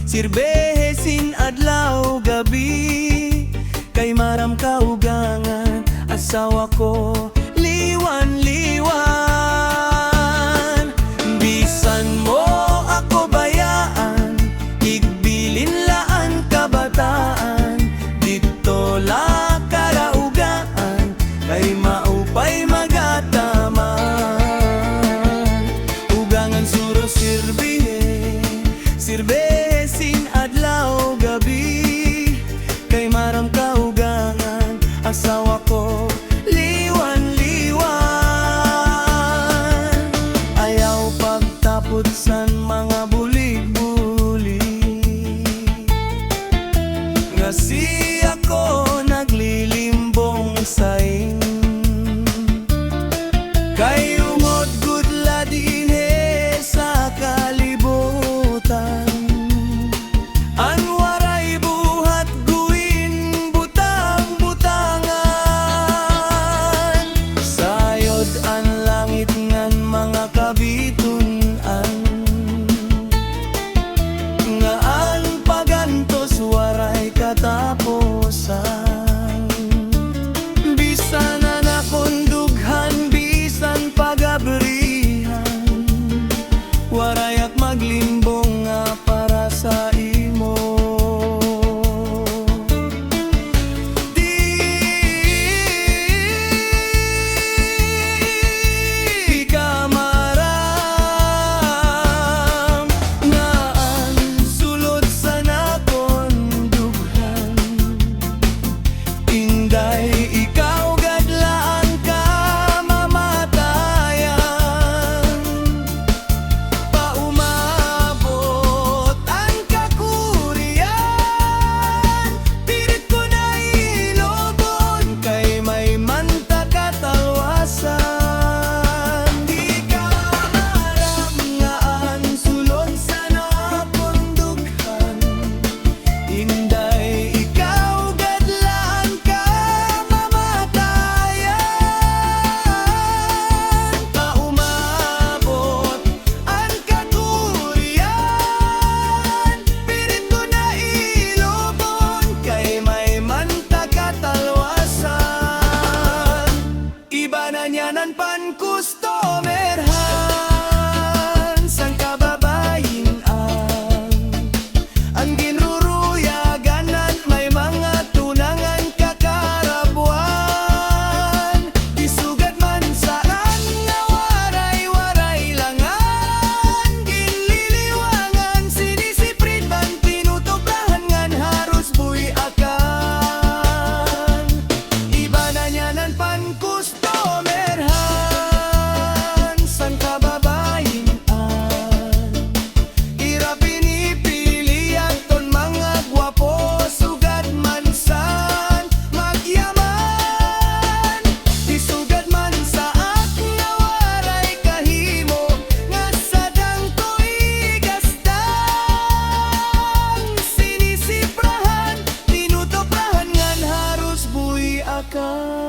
sirbehe sin adlaw gabi, kay maram kaugangan asawa ko liwan-liwan. Bisan mo ako bayaan, igbilin laan kabataan, dito la karaugaan, kay maupay magataman. Ugangan suro sirbehe sin adlaw gabi, kay maram kaugangan asawa ko liwan-liwan. Ayaw pagtapot san mga bulig-bulig, nga siya ko naglilimbong saing, kay ungod gudla dinhe sa kalibutan. An waray buhat guin butang-butangan, sayod an langit ngan mga kabitunan, nga an pagantos waray kataposan. Bisan na nakondughan, bisan pagabrihan, warayak maglimbong nga para sa imo. Di ka maram nga ang sulod sa nakondughan, inday ikaw gadlaan ka mamatayan. Paumabot ang kakurian, pirit ko na ilobon, kay may manta katalwasan. Di ka maram nga ang sulod sa nakondughan, inday ikaw gadlaan ka mamatayan. Paumabot ang kakurian, pirit ko na ilobon, kay may manta katalwasan. Iba na niyanan pan kustomerhan sang kababayin-an, ang ginruruyagan at may mga tunangan kakarabuan. Isugad man saan nga waray-waray langan, ginliliwangan sinisiprit man tinutuplahan ngan haros buy-akan. Iba na niyanan pan kustomerhan sang kababayin-an, ira pinipili aton mga gwapo, sugad man saan magyaman. Isugad man saat nga waray kahimo, nga sadang ko'y gastang, sinisiprahan tinutuplahan ngan haros buy-akan.